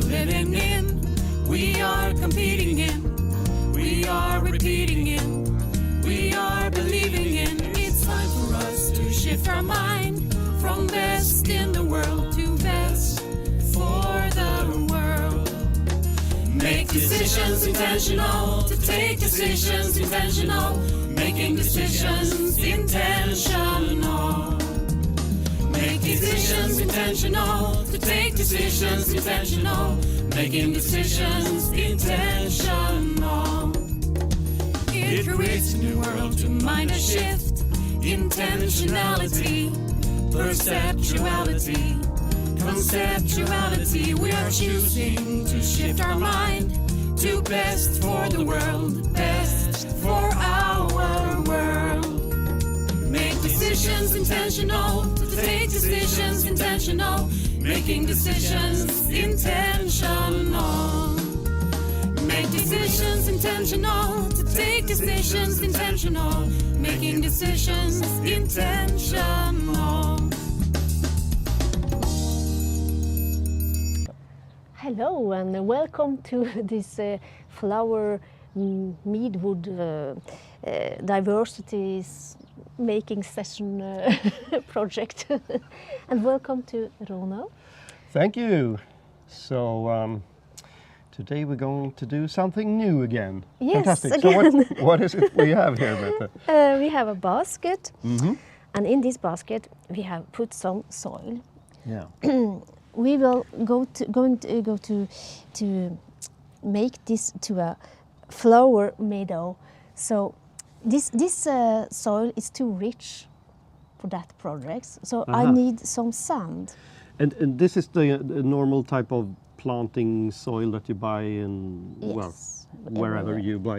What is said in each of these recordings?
living in, we are competing in, we are repeating in, we are believing in. It's time for us to shift our mind from best in the world to best for the world. Make decisions intentional, to take decisions intentional, making decisions intentional. Make decisions intentional, to take decisions intentional, making decisions intentional. It creates a new world to mind a shift, intentionality, perceptuality, conceptuality. We are choosing to shift our mind to best for the world, best for our world. Make decisions intentional, to take decisions intentional, making decisions intentional. Make decisions intentional, to take decisions intentional, making decisions intentional. Hello and welcome to this flower Meadwood diversity making session project. And welcome to Ronald. Thank you. So today we're going to do something new again. Yes, fantastic. again. So what is it we have here, Mette? We have a basket, and in this basket we have put some soil. Yeah. We will go to make this to a flower meadow. So this soil is too rich for that project. So I need some sand. And this is the normal type of planting soil that you buy in wherever you buy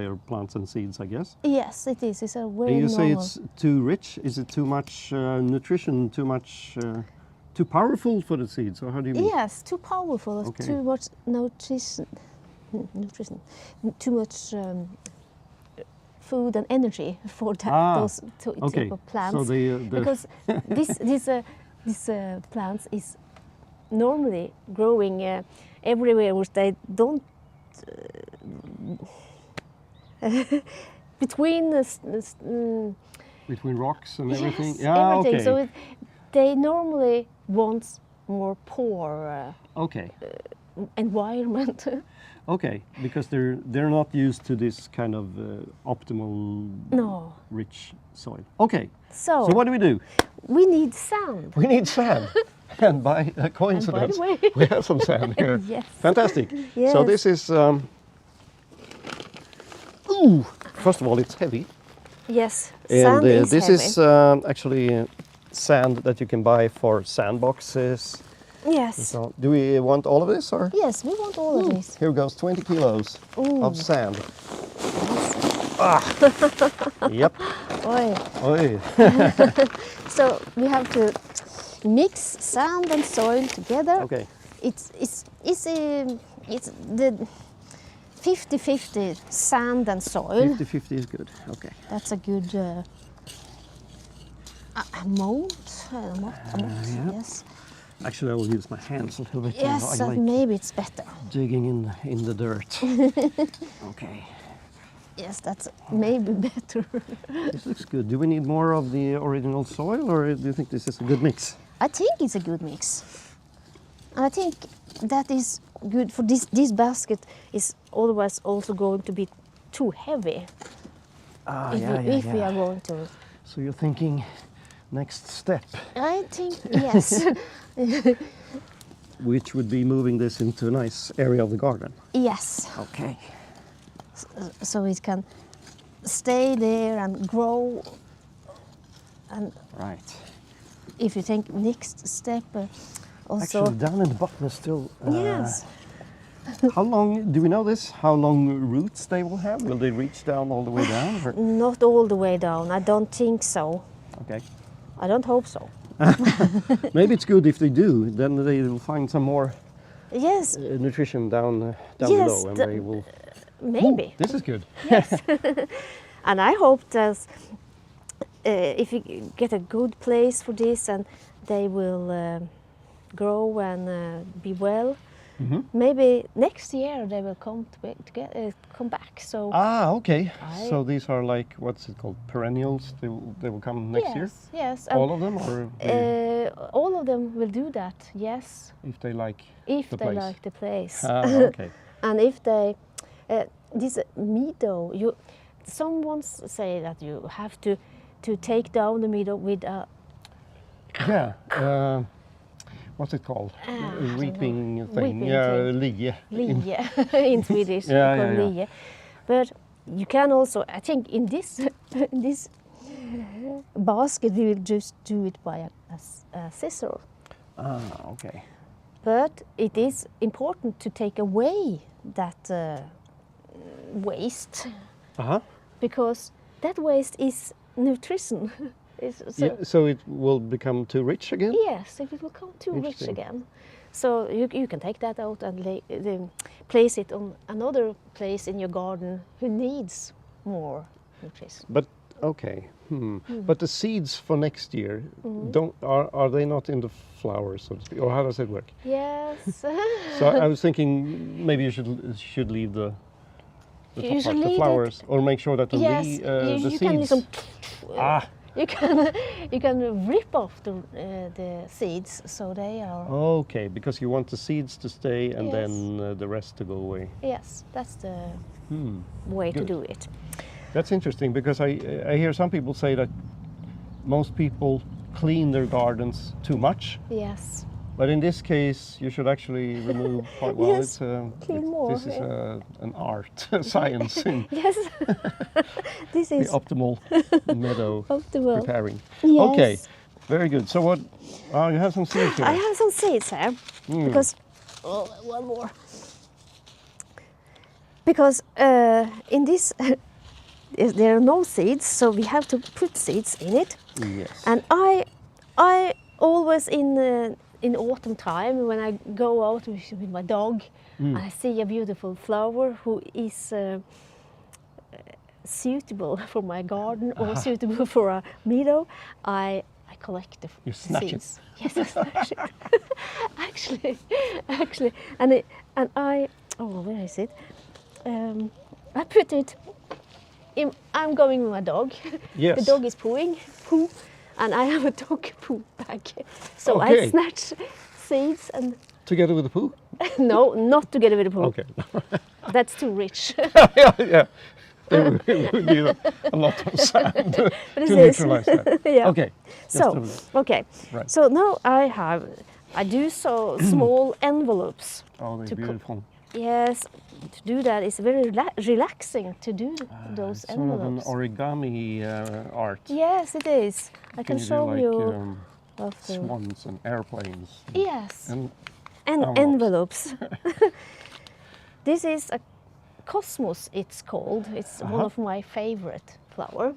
your plants and seeds, I guess. Yes, it is. It's a very And you say normal. it's too rich. Is it too much nutrition? Too much? Too powerful for the seeds, or how do you mean? Yes, too powerful. Okay. Too much nutrition. Too much food and energy for those type of plants. So because this plants is normally growing everywhere, which they don't between rocks and everything. Yes, Yeah, everything. okay. So they normally want more poor environment. Okay, because they're not used to this kind of optimal rich soil. Okay. So what do? We need sand. We need sand. And by a coincidence, And by the way, we have some sand here. Yes. Fantastic. Yes. So this is, first of all, it's heavy. Yes, And sand is this heavy. is actually sand that you can buy for sandboxes. Yes. So, do we want all of this, or? Yes, we want all of this. Here goes 20 kilos of sand. Yep. Oy. Oi. So we have to mix sand and soil together. Okay. It's the 50-50 sand and soil. 50-50 is good. Okay. That's a good amount. Yeah. Yes. Actually, I will use my hands a little bit. Yes, I like maybe it's better. digging in the dirt. Okay. Yes, that's maybe better. This looks good. Do we need more of the original soil, or do you think this is a good mix? I think it's a good mix. And I think that is good for this basket is always also going to be too heavy. If we are going to. So you're thinking next step, I think, yes. which would be moving this into a nice area of the garden. Yes. Okay. So it can stay there and grow. And Right. if you think next step, also. Actually, down in the bottom is still. Yes. How long do we know this? How long roots they will have? Will they reach down all the way down? Or? Not all the way down. I don't think so. Okay. I don't hope so. Maybe it's good if they do. Then they will find some more Yes. nutrition down Yes, below, and they will. Maybe. Ooh, this is good. Yes. And I hope that if you get a good place for this and they will grow and be well, maybe next year they will come back. So Ah, okay. I- So these are like, what's it called? Perennials? They will come next year? Yes. All of them? Or All of them will do that, yes, if they like if the they place? like the place. Ah, okay. And if they, this meadow, someone say that you have to take down the meadow with a Yeah. What's it called? I don't Reaping know. thing. Reaping Yeah, thing. lie. lie in Swedish. Yeah, called yeah, yeah. lie. But you can also, I think, in this in this basket we will just do it by a scissor. Ah, okay. But it is important to take away that waste, Uh-huh. because that waste is nutrition. So it will become too rich again? Yes, it will come too rich Interesting. again. So you can take that out and place it on another place in your garden who needs more nutrition. But okay. But the seeds for next year are they not in the flowers, so to speak, or how does it work? Yes. So I was thinking maybe you should leave the You top should part, the leave flowers, or make sure that the yes, the you seeds. can listen. Ah, You can rip off the seeds, so they are. okay, because you want the seeds to stay and Yes. then the rest to go away. Yes, that's the way Good. to do it. That's interesting because I hear some people say that most people clean their gardens too much. Yes. But in this case, you should actually remove quite well. Yes, clean more, This is yeah. an art, science in Yes. This the is optimal meadow optimal. preparing. Yes. Okay, very good. So what? Oh, you have some seeds here. I have some seeds here because one more. Because in this there are no seeds, so we have to put seeds in it. Yes. And I always in autumn time when I go out with my dog, I see a beautiful flower who is suitable for my garden or suitable for a meadow. I collect the You snatch seeds. Yes, I snatch it. actually, and I where is it? I put it. I'm going with my dog. Yes. The dog is poo, and I have a dog poo bag. So Okay. I snatch seeds and Together with the poo? no, not together with the poo. Okay. That's too rich. yeah. It would need a lot of sand to But it is. neutralize that. Yeah. Okay. So okay. Right. So now I do so small envelopes. Oh, they're to co- beautiful. Yes, to do that is very relaxing to do those It's sort of an envelopes. origami art. Yes, it is. I can you do show like you of the swans and airplanes. yes. And And envelopes. This is a cosmos, it's called. It's one of my favorite flower.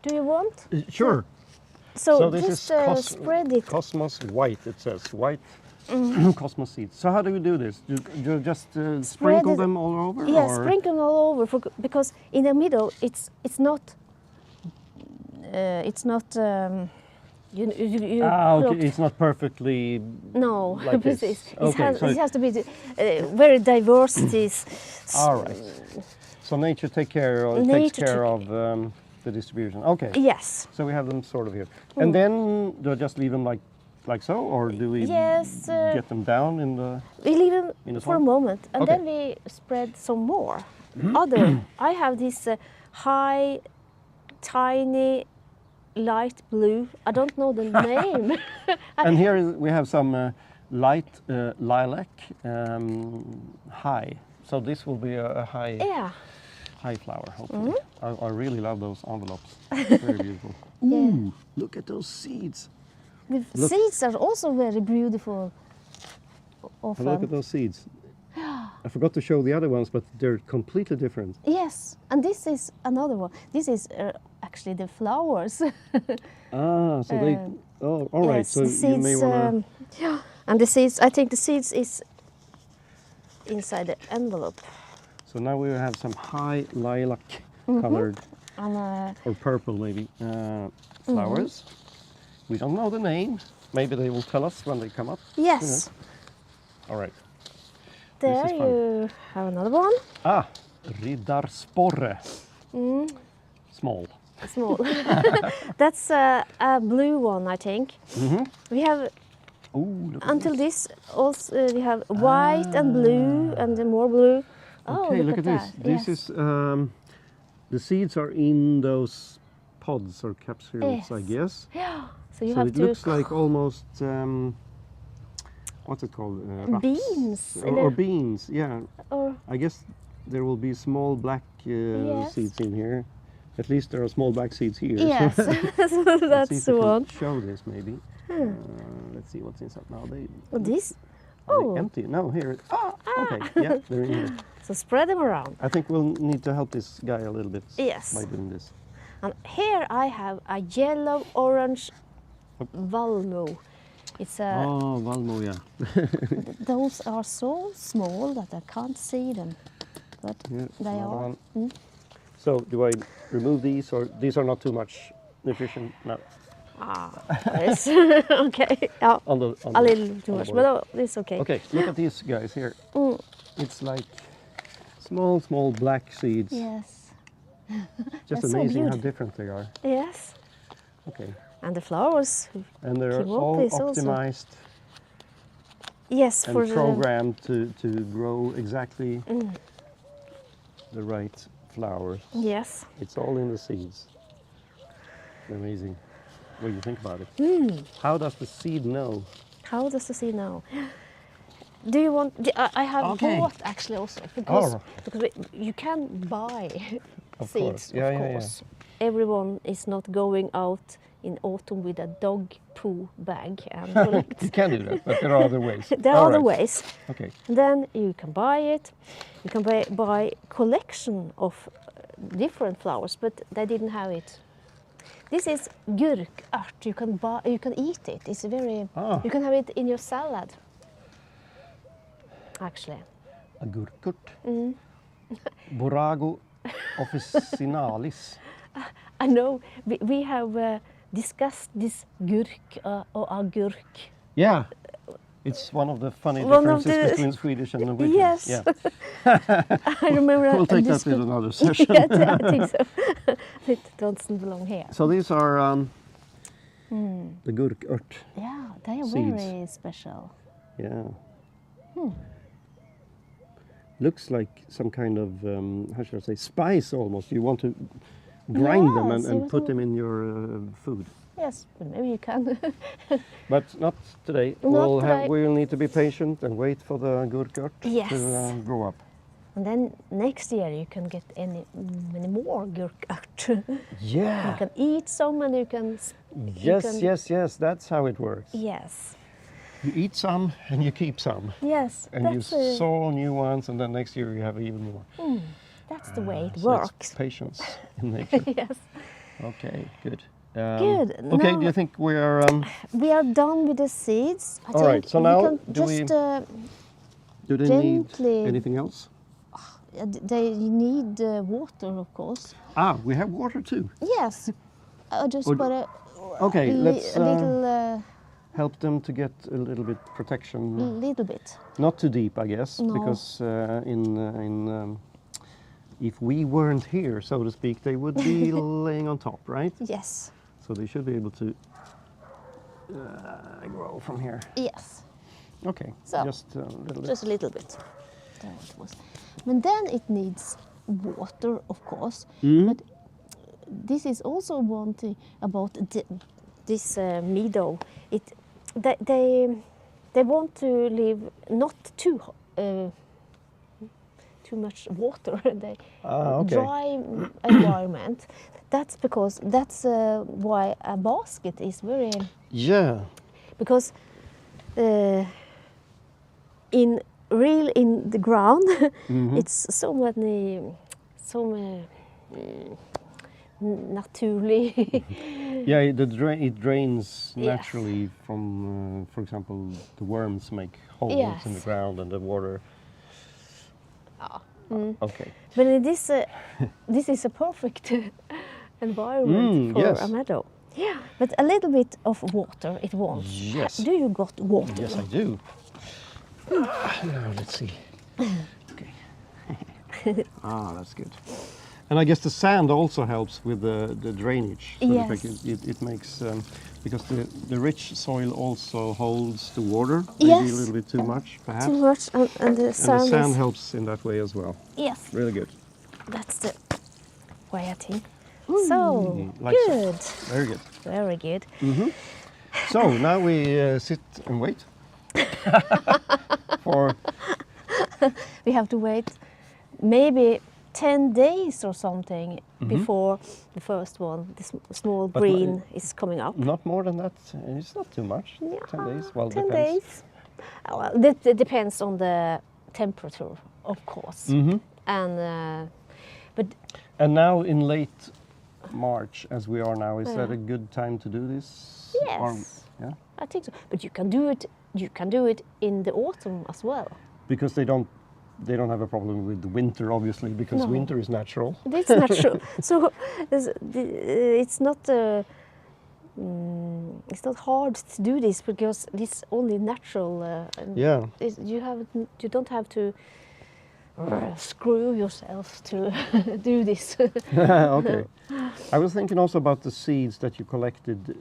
Do you want? Sure. So, this just is spread it. Cosmos white, it says. White cosmos seeds. So how do you do this? Do you just sprinkle it- them all over? Yeah, or? sprinkle all over because in the middle it's not. You Okay. plucked- It's not perfectly. No, like this. precis. Okay, so it has to be very diversities. all right. So nature takes care of the distribution. Okay. Yes. So we have them sort of here, and then do I just leave them like so, or do we Yes, get them down in the? We leave them In the for a sun? moment, and Okay. then we spread some more. I have this high, tiny, light blue. I don't know the name. And here we have some light lilac high. So this will be a high Yeah. high flower. Hopefully, I really love those envelopes. Very beautiful. Yeah. Look at those seeds. The Look. seeds are also very beautiful. Often. Look at those seeds. I forgot to show the other ones, but they're completely different. Yes, and this is another one. This is actually the flowers. Ah, so they. Oh, all right. Yes, So the you seeds. may want to. Yeah, and the seeds. I think the seeds is inside the envelope. So now we have some high lilac colored And or purple maybe flowers. We don't know the name. Maybe they will tell us when they come up. yes, All right. There is fun. you have another one. Ah, riddarsporre. Small. Small. That's a blue one, I think. We have Ooh, look at until this. this also we have white and blue and then more blue. Oh, Okay, look at this. that. This Yes. is the seeds are in those pods or capsules, I Yes. guess. Yeah. So you So have it to looks like almost what's it called? Raps. beans. Or beans. Yeah, or I guess there will be small black Yes. seeds in here. At least there are small black seeds here. yes. So Let's see that's if the we can one. show this maybe. Let's see what's inside now. This. Are they Oh. empty? No, here. Okay. Yeah, they're in here. So spread them around. I think we'll need to help this guy a little bit Yes. by doing this. And here I have a yellow orange valmo. It's a. Oh, Valmo, yeah. Those are so small that I can't see them, but Yeah, they another are. one. So do I remove these, or these are not too much nutrition? No. Yes. Okay. Yeah. On the, on A the- little too on the much, board. but it's okay. Okay, look at these guys here. It's like small black seeds. Yes. Just That's so amazing how beautiful. different they are. Yes. Okay. And the flowers. And they're Keep up all this also. optimized Yes, and for the. programmed to grow exactly the right flowers. Yes. It's all in the seeds. Amazing. What do you think about it? How does the seed know? How does the seed know? Do you want? I have Okay. bought actually also because Oh. you can buy Of seeds. course. Yeah, of yeah, yeah. course, everyone is not going out in autumn with a dog poo bag and collect. You can do that, but there are other ways. There are All other right. ways. Okay. And then you can buy it. You can buy collection of different flowers, but they didn't have it. This is gurkört. You can buy. You can eat it. It's very. Ah. You can have it in your salad. Actually. Agurkurt. Borago officinalis. I know we have discussed this gurk or agurk. Yeah. It's one of the funny One of differences the- between Swedish and Norwegian. Yes. Yeah. I remember. We'll take that this in could- another session. Yeah, I think so. It doesn't belong here. So these are the gurkört. Yeah, they are Seeds. very special. Yeah. Looks like some kind of, how should I say, spice almost. You want to grind them Yes, you and want put to- them in your food. Yes, but maybe you can. But not today. Not today. We'll need to be patient and wait for the gurkört Yes. to grow up. And then next year you can get many more gurkört. You Yeah. can eat some and you can. Yes, can- yes. That's how it works. Yes. You eat some and you keep some. Yes. And you that's a- sow new ones, and then next year you have even more. That's the way it So it's works. patience in nature. Yes. Okay, good. Good. Okay, Now- do you think we're We are done with the seeds. I All think right, so we now can do we- just do they Gently. need anything else? they need water, of course. Ah, we have water too. Yes. Just Would- put a, Okay, let's a little help them to get a little bit protection. little bit. Not too deep, I guess, No. because if we weren't here, so to speak, they would be laying on top, right? Yes. So they should be able to grow from here. Yes. Okay, So, just a little bit. Just a little bit. There it was. And then it needs water, of course. But this is also one thing about this meadow. They want to live not too much water. They Okay. dry environment. That's because that's why a basket is very Yeah. because in the ground it's so many naturally Yeah, it drains Yes. naturally from, for example, the worms make holes in the Yes. ground and the water. Okay. but this is a perfect environment for yes. a meadow. Yeah, but a little bit of water it wants. Yes. Do you got water? Yes, I do. Now let's see. Okay. That's good. And I guess the sand also helps with the drainage. So Yes. it makes because the rich soil also holds the water. Maybe a Yes. little bit too much, perhaps. Too much, and the And the sand sand is, helps in that way as well. yes, Really good. that's the way I think. So, like so. good. Very good. Very good. So now we sit and wait for. We have to wait maybe 10 days or something before the first one, this small But green, is coming up. Not more than that. It's not too much. 10 days. Well, 10 depends. days. Well, that depends on the temperature, of course. And but And now in late March, as we are now, is that a good time to do this? yes, Or, yeah. I think so. But you can do it. You can do it in the autumn as well. Because they don't have a problem with the winter, obviously, because No. winter is natural. It's not true. So it's not. It's not hard to do this because it's only natural. And Yeah. you don't have to screw yourself to do this. Okay. I was thinking also about the seeds that you collected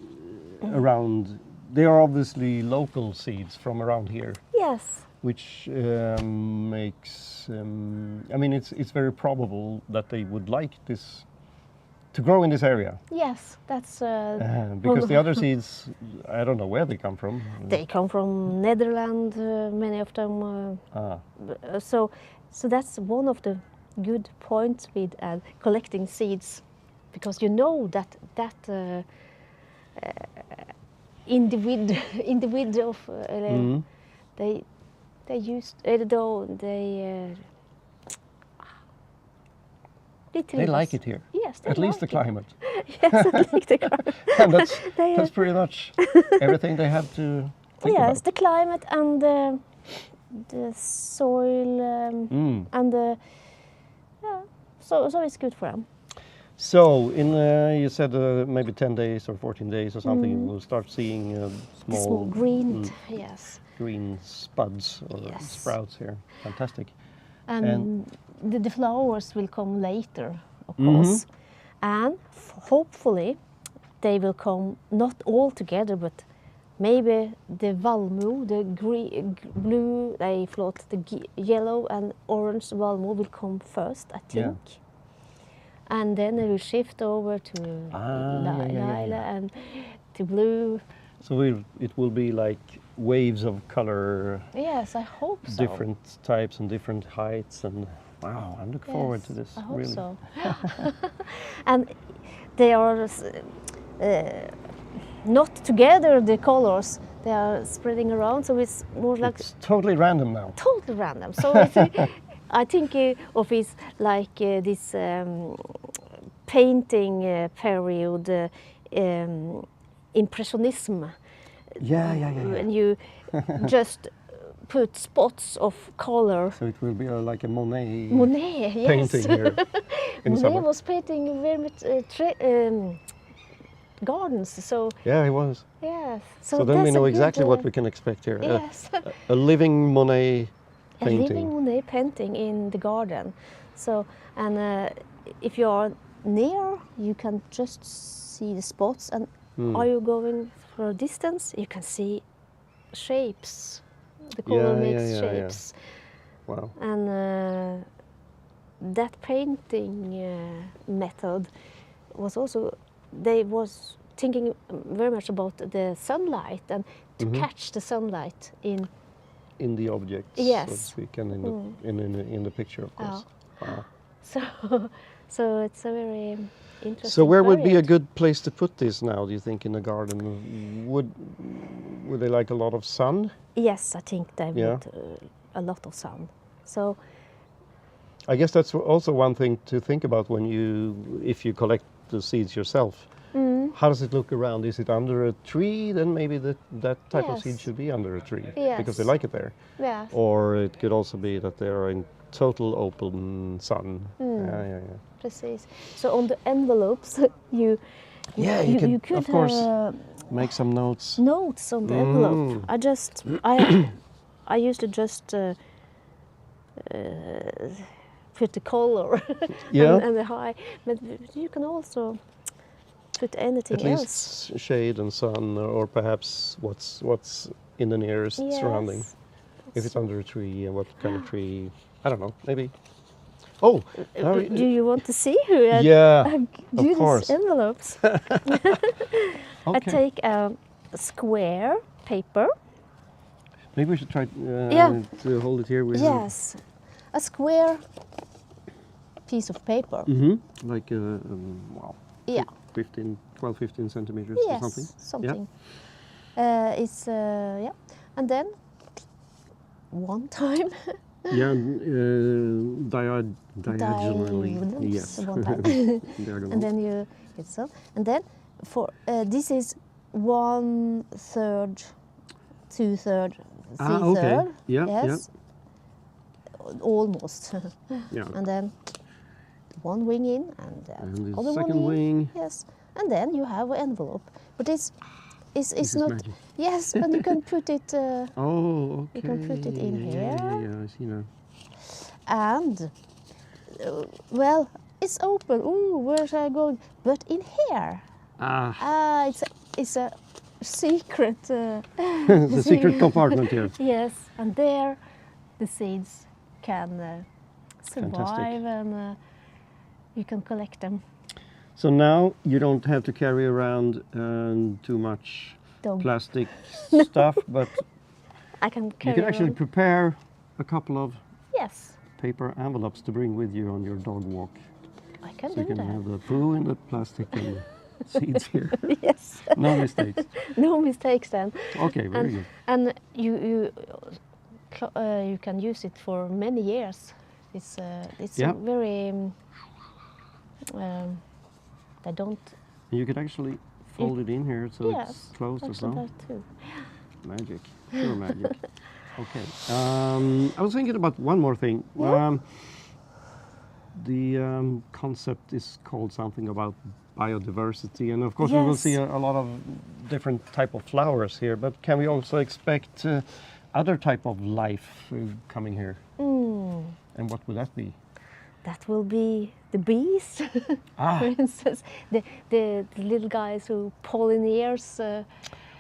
around. They are obviously local seeds from around here, Yes. which makes. I mean, it's very probable that they would like this to grow in this area. Yes, that's. Because the other seeds, I don't know where they come from. They come from Netherlands, many of them. So that's one of the good points with collecting seeds, because you know that individual of they used though they. They like it here. Yes, they At least the like it. climate. Yes, I like the climate. And They, that's pretty much everything they have to think yes, about. the climate and the soil and the so it's good for them. So, you said maybe 10 days or 14 days or something, we'll start seeing The small green, yes, green spuds or Yes. sprouts here. Fantastic. and the flowers will come later, of course, and hopefully they will come not all together, but maybe the valmo, the blue, the yellow and orange valmo will come first, I think. And then it will shift over to lila and to blue. So it will be like waves of color, Yes, I hope so. different types and different heights, and wow, I'm looking forward to this. I hope really. so. And they are not together, the colors. They are spreading around, so it's more like It's totally random now. totally random. So I think of it like this painting period, impressionism. Yeah. When you just put spots of color. So it will be like a Monet Monet, yes. painting here in Monet summer. was painting very much gardens, so Yeah, it was. yes. So then we that's a know good, exactly what we can expect here. Yes, A living Monet a painting. living Monet painting in the garden. So, and if you are near, you can just see the spots. And are you going for a distance, you can see shapes. The color makes shapes. Wow. And that painting method was also, they was thinking very much about the sunlight and to catch the sunlight in the objects, Yes. so to speak, and in the picture, of course. Wow. So it's a very interesting. So where would be a period. good place to put this now, do you think, in the garden? Would they like a lot of sun? Yes, I think they Yeah. would a lot of sun. So I guess that's also one thing to think about if you collect the seeds yourself. How does it look around? Is it under a tree? Then maybe that type of seed Yes. should be under a tree Yes. because they like it there. yeah, Or it could also be that they are in total open sun. Yeah. precis. So on the envelopes, you could of course make some notes. notes on the envelope. I used to just put the color Yeah. and the high, but you can also put anything At else. least shade and sun, or perhaps what's in the nearest surrounding. Yes. If it's under a tree, and what kind of tree? I don't know. Maybe. Oh, now Do you want to see who I yeah, do of course. these envelopes? I Okay. take a square paper. Maybe we should try Yeah. to hold it here with. Yes, a square piece of paper. Like wow. Yeah. 12, 15 centimeters or Yes, something. something. It's yeah, and then one time. Yeah, diagonally. Yes. One time. Diagonal. And then you hit so, and then for this is 1/3, 2/3, 3/3. Okay. Yeah. Yes, almost. Yeah. And then one wing in, and And the other second one in. wing. Yes, and then you have an envelope, but it's This is not. magic. Yes, but you can put it. Oh, okay. You can put it in Yeah, here. Yeah, I see now. And well, it's open. Ooh, where's I going? But in here, it's a secret. It's a secret compartment here. Yes, and there, the seeds can survive, Fantastic. and you can collect them. So now you don't have to carry around too much Dog. plastic stuff, but I can you carry can actually around. prepare a couple of Yes, paper envelopes to bring with you on your dog walk. I can So you do can that. have the poo and the plastic and seeds here. Yes, No mistakes. no mistakes then. Okay, very good. And you can use it for many years. It's Yeah. very. They don't. You could actually fold it in here so Yes, it's closed as actually well. that too. Magic, pure magic. Okay, I was thinking about one more thing. Yeah. The concept is called something about biodiversity, and of course we will Yes. see a lot of different type of flowers here. But can we also expect other type of life coming here? And what would that be? That will be the bees, for instance, the little guys who pollinators.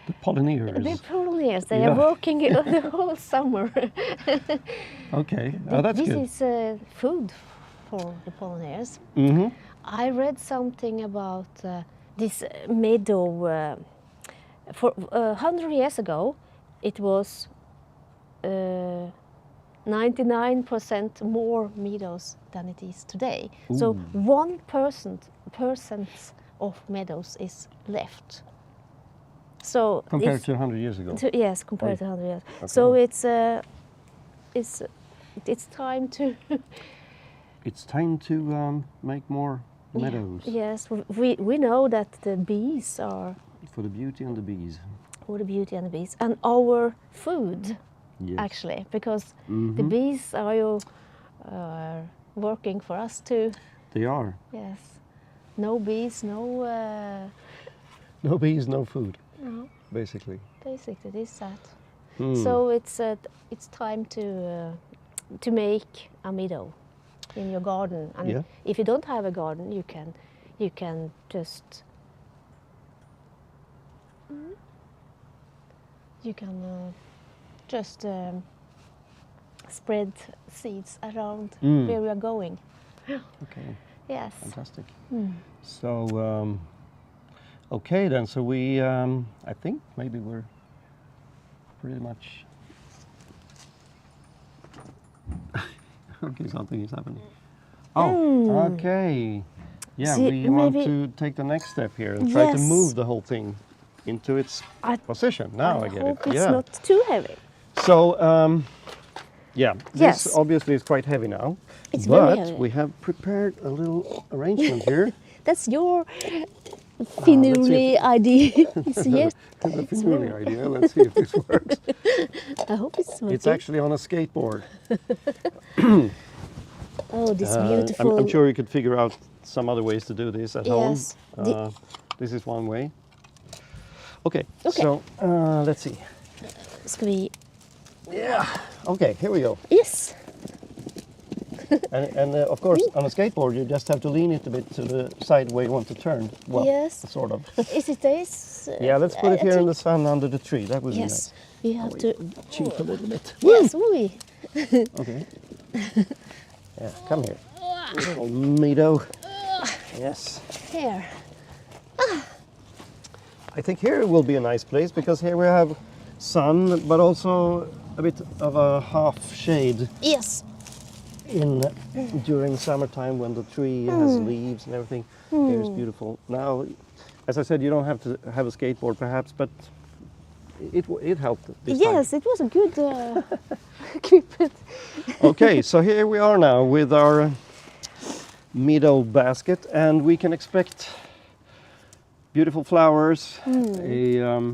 The pollinators. The pollinators. They Yeah. are working the whole summer. Okay, that's this good. is food for the pollinators. Mm-hmm. I read something about this meadow. For 100 years ago, it was 99% more meadows than it is today. So 1% of meadows is left. So Compared it's- to 100 years ago. yes, compared to 100 years. Okay. So it's time to. It's time to make more meadows Yes, we know that the bees are for the beauty and the bees. for the beauty and the bees and our food, Yes. actually, because the bees are working for us too. They are. Yes, no bees, no. No bees, no food, No, basically. basically it is that. Hmm. So it's time to make a meadow in your garden, and Yeah. if you don't have a garden, you can just spread seeds around where we are going. Okay, Yes. fantastic. So, okay then. So we, I think maybe we're pretty much. Okay, something is happening. Oh, okay. Yeah, See, we want maybe- to take the next step here and try to Yes. move the whole thing into its I- position. Now I get hope it. it's Yeah. not too heavy. So, yeah, this Yes. obviously is quite heavy now. It's but very heavy. we have prepared a little arrangement here. That's your let's see finurly idea. It's yes. The finale idea. Let's see if this works. I hope it's working. It's actually on a skateboard. Oh, this I'm beautiful. sure you could figure out some other ways to do this at Yes. home. This is one way. Okay, Okay. so let's see. Ska vi Yeah. Okay, here we go. Yes. And of course, on a skateboard, you just have to lean it a bit to the side where you want to turn. Well, Yes. sort of. Is it this? Yeah, let's put it I here in think- the sun under the tree. That would be Yes. nice. You have to. Cheat a little bit. Yes. Oui. Okay. Yeah, come here. Little meadow. Yes. Here. I think here will be a nice place because here we have sun, but also a bit of a half shade Yes. in during summertime when the tree has leaves and everything. Here is beautiful. Now, as I said, you don't have to have a skateboard perhaps, but it helped this time. Yes, it was a good Cupid. Okay, so here we are now with our meadow basket, and we can expect beautiful flowers, a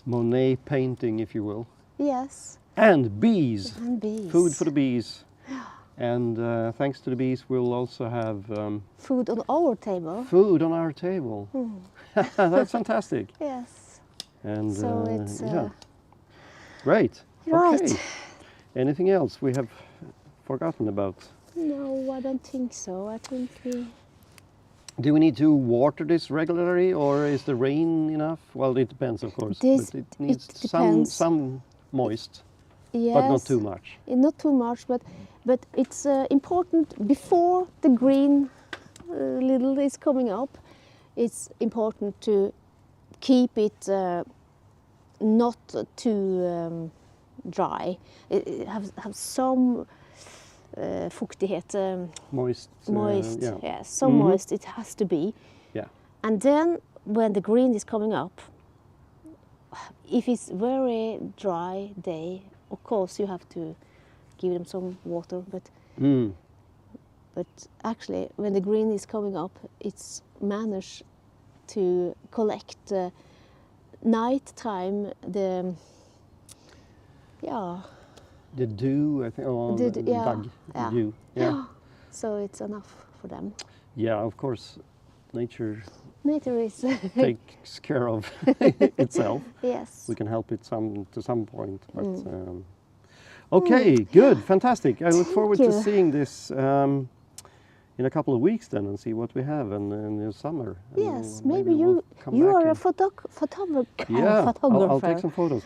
Monet painting, if you will, Yes. and bees, And bees. food for the bees. And thanks to the bees, we'll also have Food on our table. food on our table. That's fantastic. Yes. And So it's yeah, great. right. Okay. Anything else we have forgotten about? No, I don't think so. I think we. Do we need to water this regularly, or is the rain enough? Well, it depends, of course. This- but it needs it depends. some moist, Yes. but not too much. Not too much, but it's important before the green little is coming up. It's important to keep it not too dry. It have some fuktighet, Moist. moist. Yeah. Yes, some moist. It has to be. Yeah. And then when the green is coming up, if it's very dry day, of course you have to give them some water. But actually, when the green is coming up, it's managed to collect night time the The dew, I think. Oh, The the d- yeah, bug. yeah. Dew. Yeah. so it's enough for them. Yeah, of course, nature Nature is takes care of itself. yes. We can help it to some point. But okay, good, fantastic. I look forward to you. seeing this in a couple of weeks then, and see what we have in the summer. And Yes, we'll- maybe we'll come you back are a and- photographer. Yeah, I'll photographer. take some photos.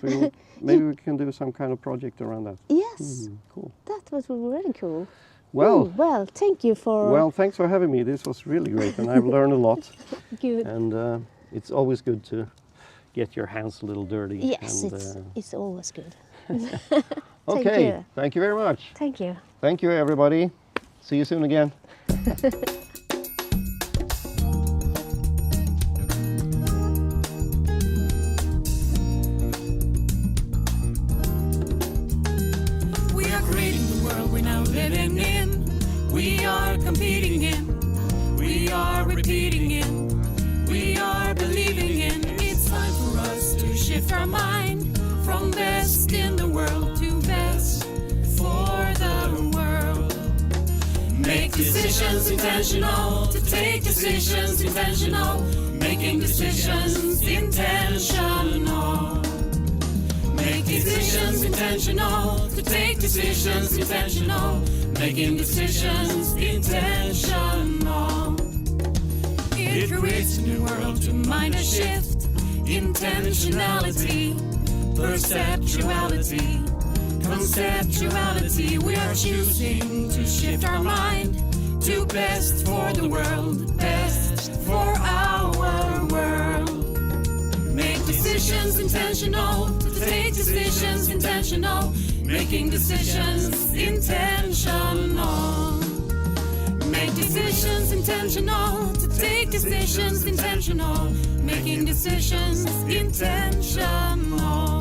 Maybe we can do some kind of project around that. Yes, Cool. that was really cool. Well, Well, thank you for well, thanks for having me. This was really great, and I've learned a lot. good. And it's always good to get your hands a little dirty. Yes, and, it's always good. okay. you. Thank you very much. Thank you. Thank you, everybody. See you soon again. We are creating the world we're now living in. We are competing in. We are repeating in. We are believing in. It's time for us to shift our mind from best in the world to best for the world. Make decisions intentional, to take decisions intentional, making decisions intentional. Make decisions intentional, to take decisions intentional, making decisions intentional. It creates a new world to mind a shift, intentionality, perceptuality, conceptuality. We are choosing to shift our mind to best for the world, best for our world. Make decisions intentional, to take decisions intentional, making decisions intentional. Make decisions intentional, to take decisions intentional, making decisions intentional.